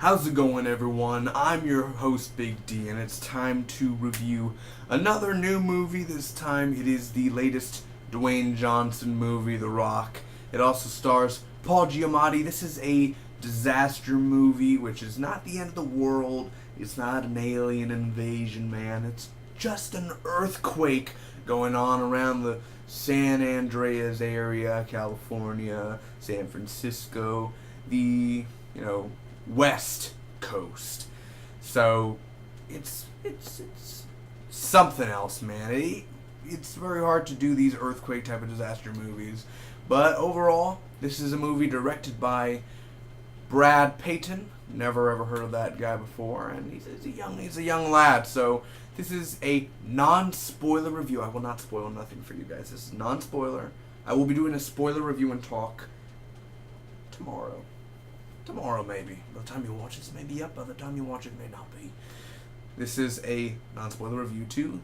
How's it going, everyone? I'm your host, Big D, and it's time to review another new movie. This time it is the latest Dwayne Johnson movie, The Rock. It also stars Paul Giamatti. This is a disaster movie, which is not the end of the world. It's not an alien invasion, man. It's just an earthquake going on around the San Andreas area, California, San Francisco, the, West Coast. So it's something else, man. It's very hard to do these earthquake type of disaster movies, but overall, this is a movie directed by Payton. Never ever heard of that guy before, and he's a young lad. So this is a non-spoiler review. I will not spoil nothing for you guys. This is non-spoiler. I will be doing a spoiler review and talk tomorrow. Tomorrow, maybe. By the time you watch this, may be up. By the time you watch it, may not be. This is a non-spoiler review to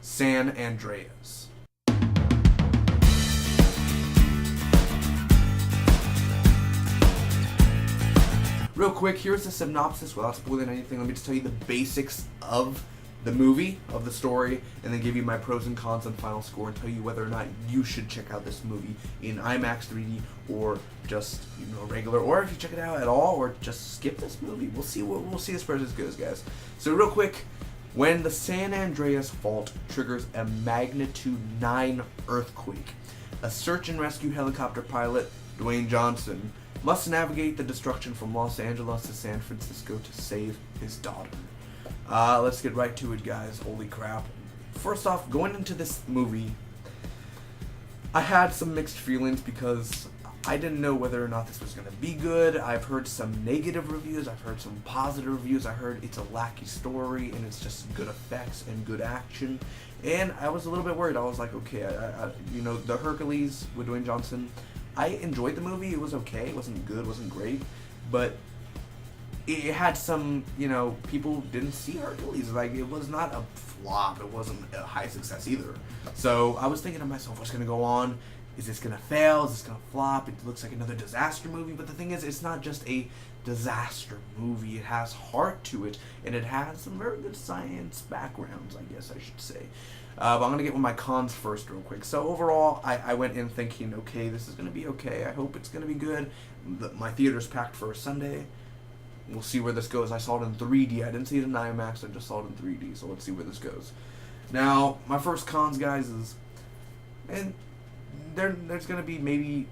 San Andreas. Real quick, here's the synopsis without spoiling anything. Let me just tell you the basics of the movie, of the story, and then give you my pros and cons and final score and tell you whether or not you should check out this movie in IMAX 3D or just regular, or if you check it out at all, or just skip this movie. We'll see as far as it goes, guys. So real quick, when the San Andreas Fault triggers a magnitude 9 earthquake, a search and rescue helicopter pilot, Dwayne Johnson, must navigate the destruction from Los Angeles to San Francisco to save his daughter. Let's get right to it, guys. Holy crap. First off, going into this movie, I had some mixed feelings because I didn't know whether or not this was going to be good. I've heard some negative reviews. I've heard some positive reviews. I heard it's a wacky story and it's just good effects and good action. And I was a little bit worried. I was like, okay, the Hercules with Dwayne Johnson, I enjoyed the movie. It was okay. It wasn't good. It wasn't great. But it had some, people didn't see Hercules. Like, it was not a flop. It wasn't a high success either. So I was thinking to myself, what's going to go on? Is this going to fail? Is this going to flop? It looks like another disaster movie. But the thing is, it's not just a disaster movie. It has heart to it. And it has some very good science backgrounds, I guess I should say. But I'm going to get with my cons first real quick. So overall, I went in thinking, okay, this is going to be okay. I hope it's going to be good. My theater's packed for a Sunday. We'll see where this goes. I saw it in 3D. I didn't see it in IMAX. I just saw it in 3D. So let's see where this goes. Now, my first cons, guys, is, and there's going to be maybe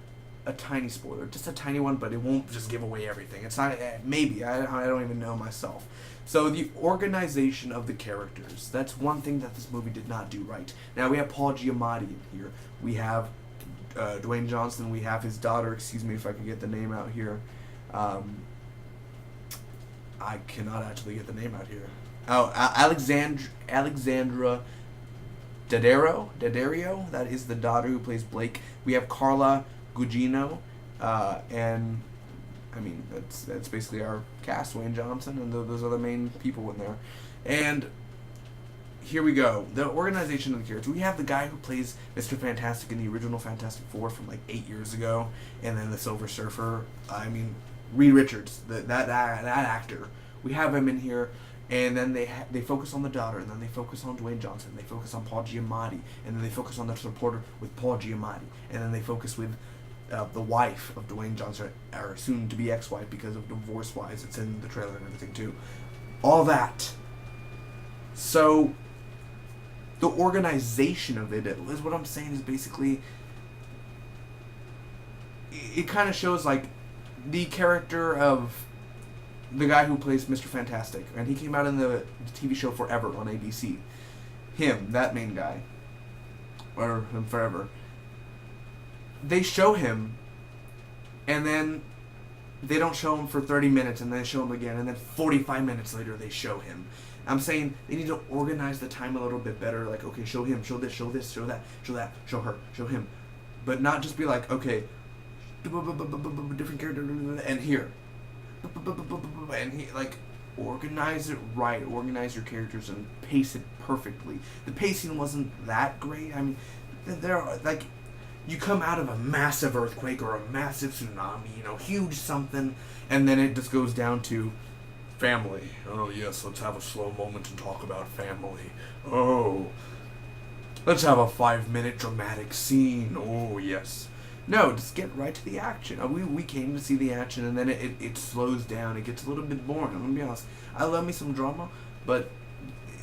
a tiny spoiler. Just a tiny one, but it won't just give away everything. It's not, maybe. I don't even know myself. So the organization of the characters. That's one thing that this movie did not do right. Now, we have Paul Giamatti in here. We have Dwayne Johnson. We have his daughter. Excuse me if I can get the name out here. I cannot actually get the name out here. Oh, Alexandra Daddario. That is the daughter who plays Blake. We have Carla Gugino, and I mean that's basically our cast. Dwayne Johnson and those are the main people in there. And here we go. The organization of the characters. We have the guy who plays Mr. Fantastic in the original Fantastic Four from like 8 years ago, and then the Silver Surfer. Reed Richards, that actor. We have him in here, and then they focus on the daughter, and then they focus on Dwayne Johnson, they focus on Paul Giamatti, and then they focus on the supporter with Paul Giamatti, and then they focus with the wife of Dwayne Johnson, or soon to be ex-wife because of divorce-wise. It's in the trailer and everything too. All that. So the organization of it is what I'm saying is basically it kind of shows like the character of the guy who plays Mr. Fantastic, and he came out in the TV show Forever on ABC. Him, that main guy, or him Forever. They show him, and then they don't show him for 30 minutes, and then they show him again, and then 45 minutes later they show him. I'm saying they need to organize the time a little bit better. Like, okay, show him, show this, show that, show that, show her, show him, but not just be like, okay, different character, and here, and he, like, organize it right, organize your characters and pace it perfectly. The pacing wasn't that great. I mean, there are, like, you come out of a massive earthquake or a massive tsunami, huge something, and then it just goes down to family. Oh yes, let's have a slow moment and talk about family. Oh, let's have a 5-minute dramatic scene. Oh yes. No, just get right to the action. We came to see the action, and then it slows down. It gets a little bit boring. I'm gonna be honest. I love me some drama, but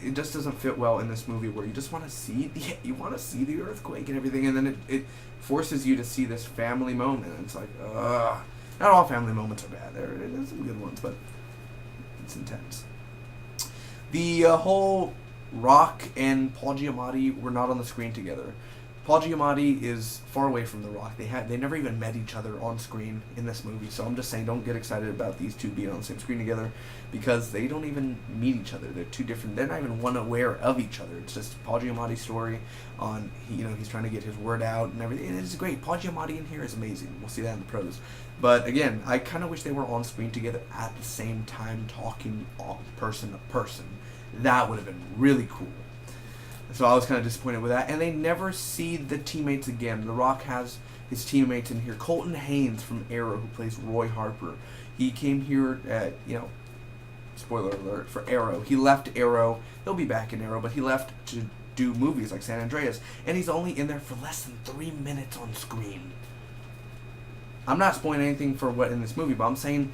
it just doesn't fit well in this movie where you just want to see the earthquake and everything, and then it forces you to see this family moment. And it's like, not all family moments are bad. There's some good ones, but it's intense. The whole Rock and Paul Giamatti were not on the screen together. Paul Giamatti is far away from The Rock. They never even met each other on screen in this movie. So I'm just saying, don't get excited about these two being on the same screen together, because they don't even meet each other. They're two different. They're not even one aware of each other. It's just Paul Giamatti's story on he's trying to get his word out and everything. It's great. Paul Giamatti in here is amazing. We'll see that in the pros. But again, I kind of wish they were on screen together at the same time, talking person to person. That would have been really cool. So I was kind of disappointed with that. And they never see the teammates again. The Rock has his teammates in here. Colton Haynes from Arrow, who plays Roy Harper. He came here at, spoiler alert, for Arrow. He left Arrow. He'll be back in Arrow, but he left to do movies like San Andreas. And he's only in there for less than 3 minutes on screen. I'm not spoiling anything for what in this movie, but I'm saying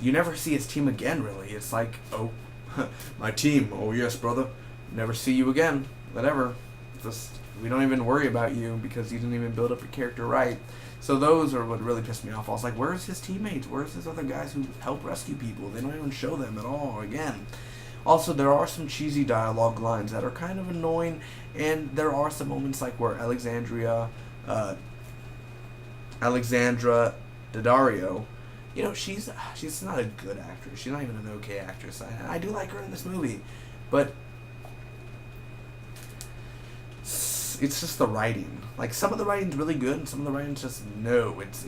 you never see his team again, really. It's like, oh, my team. Oh, yes, brother. Never see you again. Whatever. We don't even worry about you because you didn't even build up your character right. So those are what really pissed me off. I was like, where's his teammates? Where's his other guys who help rescue people? They don't even show them at all again. Also, there are some cheesy dialogue lines that are kind of annoying, and there are some moments like where Alexandra Daddario, she's not a good actress. She's not even an okay actress. I do like her in this movie, but it's just the writing. Like, some of the writing's really good, and some of the writing's just no. It's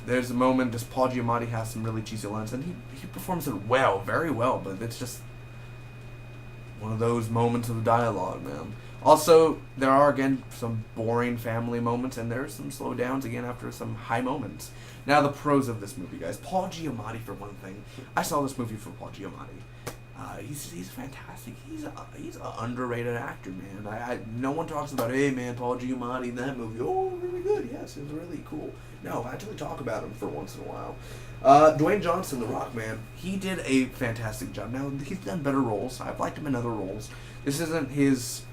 there's a moment, just Paul Giamatti has some really cheesy lines, and he performs it well, very well, but it's just one of those moments of dialogue, man. Also, there are, again, some boring family moments, and there's some slowdowns, again, after some high moments. Now, the pros of this movie, guys. Paul Giamatti, for one thing. I saw this movie for Paul Giamatti. He's fantastic. He's an underrated actor, man. No one talks about, hey, man, Paul Giamatti in that movie. Oh, really good. Yes, it was really cool. No, I actually talk about him for once in a while. Dwayne Johnson, The Rock, man, he did a fantastic job. Now, he's done better roles. I've liked him in other roles. This isn't his,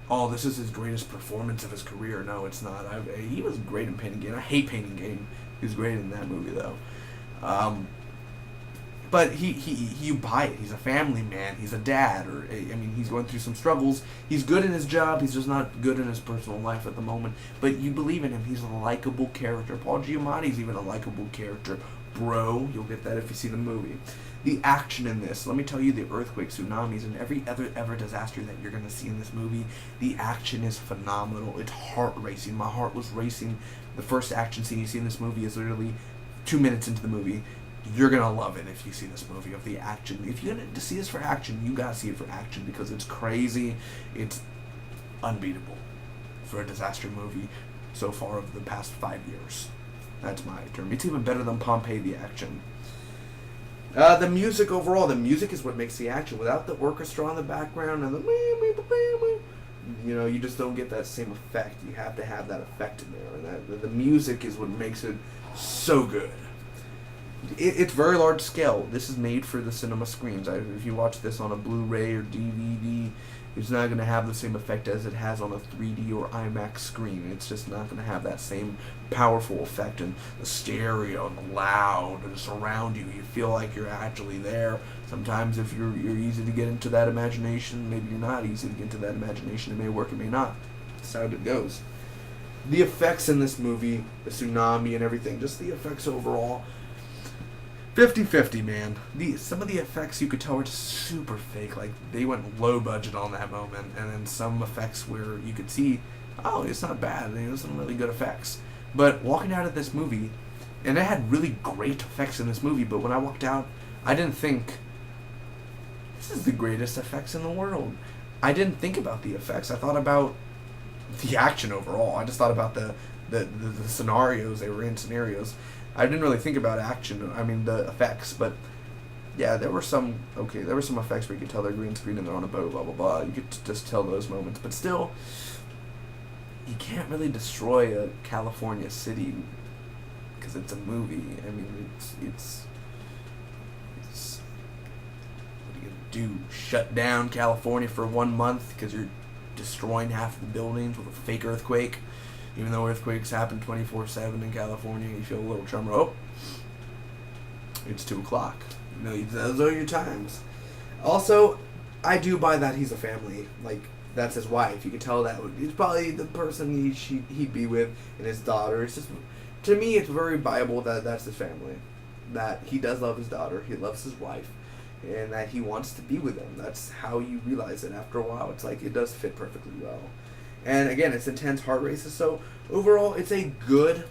this is his greatest performance of his career. No, it's not. He was great in Pain and Gain. I hate Pain and Gain. He was great in that movie, though. But you buy it. He's a family man. He's a dad. He's going through some struggles. He's good in his job. He's just not good in his personal life at the moment. But you believe in him. He's a likable character. Paul Giamatti's even a likable character. Bro, you'll get that if you see the movie. The action in this, let me tell you, the earthquakes, tsunamis, and every other disaster that you're going to see in this movie, the action is phenomenal. It's heart-racing. My heart was racing. The first action scene you see in this movie is literally 2 minutes into the movie. You're going to love it if you see this movie of the action. If you're going to see this for action, you got to see it for action because it's crazy. It's unbeatable for a disaster movie so far of the past 5 years. That's my term. It's even better than Pompeii, the action. The music overall, the music is what makes the action. Without the orchestra in the background and you just don't get that same effect. You have to have that effect in there. And the music is what makes it so good. It's very large scale. This is made for the cinema screens. If you watch this on a Blu-ray or DVD, it's not going to have the same effect as it has on a 3D or IMAX screen. It's just not going to have that same powerful effect, and the stereo and the loud and surround you. You feel like you're actually there. Sometimes if you're easy to get into that imagination, maybe you're not easy to get into that imagination. It may work, it may not. That's how it goes. The effects in this movie, the tsunami and everything, just the effects overall, 50-50, man. Some of the effects you could tell were just super fake. Like, they went low budget on that moment. And then some effects where you could see, it's not bad. There's some really good effects. But walking out of this movie, and it had really great effects in this movie, but when I walked out, I didn't think, this is the greatest effects in the world. I didn't think about the effects. I thought about the action overall. I just thought about the scenarios they were in. Scenarios. I didn't really think about action. I mean the effects, but yeah, there were some effects where you could tell they're green screen and they're on a boat, blah blah blah. You could just tell those moments, but still, you can't really destroy a California city because it's a movie. I mean, it's what are you gonna do? Shut down California for 1 month because you're destroying half the buildings with a fake earthquake? Even though earthquakes happen 24/7 in California, you feel a little tremor. Oh, it's 2 o'clock. You know, those are your times. Also, I do buy that he's a family. Like, that's his wife. You could tell that he's probably the person he'd be with, and his daughter. It's just, to me, it's very viable that that's his family. That he does love his daughter, he loves his wife, and that he wants to be with them. That's how you realize it after a while. It's like, it does fit perfectly well. And again, it's intense heart races. So overall, it's a good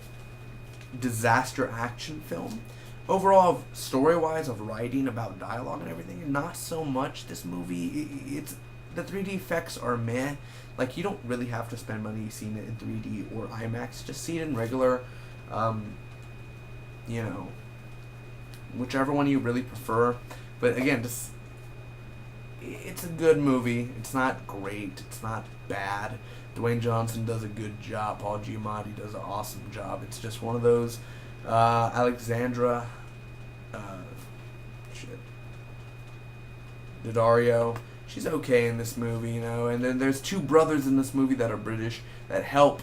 disaster action film. Overall, story-wise, of writing, about dialogue and everything, not so much. This movie, it's the 3D effects are meh. Like, you don't really have to spend money seeing it in 3D or IMAX. Just see it in regular, you know, whichever one you really prefer. But again, just, it's a good movie. It's not great. It's not bad. Dwayne Johnson does a good job. Paul Giamatti does an awesome job. It's just one of those. Alexandra, Daddario, she's okay in this movie, you know. And then there's 2 brothers in this movie that are British that help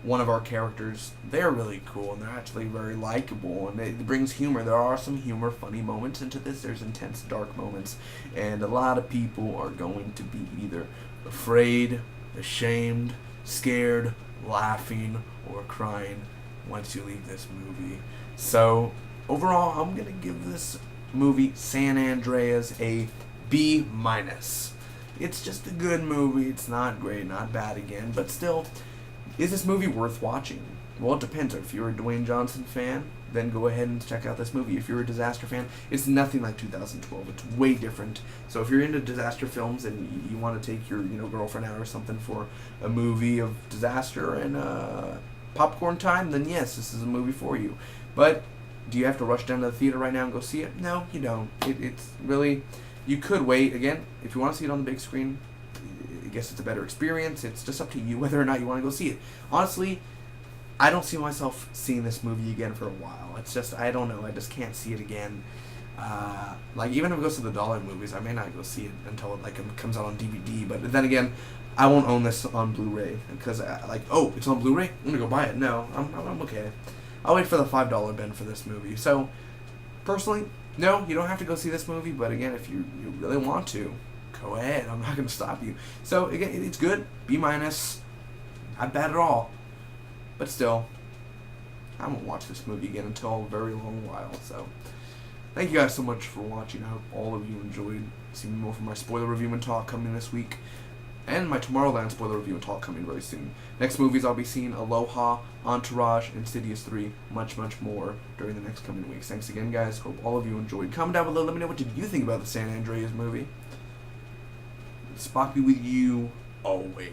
one of our characters. They're really cool and they're actually very likable, and it brings humor. There are some humor, funny moments into this. There's intense, dark moments, and a lot of people are going to be either afraid, ashamed, scared, laughing, or crying once you leave this movie. So overall, I'm gonna give this movie, San Andreas, a B-. It's just a good movie. It's not great, not bad again, but still, is this movie worth watching? Well, it depends. If you're a Dwayne Johnson fan, then go ahead and check out this movie. If you're a disaster fan, it's nothing like 2012. It's way different. So if you're into disaster films and you want to take your girlfriend out or something for a movie of disaster and popcorn time, then yes, this is a movie for you. But do you have to rush down to the theater right now and go see it? No, you don't. It's really, you could wait. Again, if you want to see it on the big screen, I guess it's a better experience. It's just up to you whether or not you want to go see it. Honestly, I don't see myself seeing this movie again for a while. It's just, I don't know. I just can't see it again. Like, even if it goes to the dollar movies, I may not go see it until it comes out on DVD. But then again, I won't own this on Blu-ray because, oh, it's on Blu-ray? I'm gonna go buy it. No, I'm okay. I'll wait for the $5 bin for this movie. So, personally, no, you don't have to go see this movie. But again, if you really want to, go ahead. I'm not gonna stop you. So again, it's good. B-, not bad at all. But still, I won't watch this movie again until a very long while. So, thank you guys so much for watching. I hope all of you enjoyed. See more from my spoiler review and talk coming this week. And my Tomorrowland spoiler review and talk coming very soon. Next movies I'll be seeing Aloha, Entourage, Insidious 3, much more during the next coming weeks. Thanks again, guys. Hope all of you enjoyed. Comment down below. Let me know what did you think about the San Andreas movie. Spock be with you always.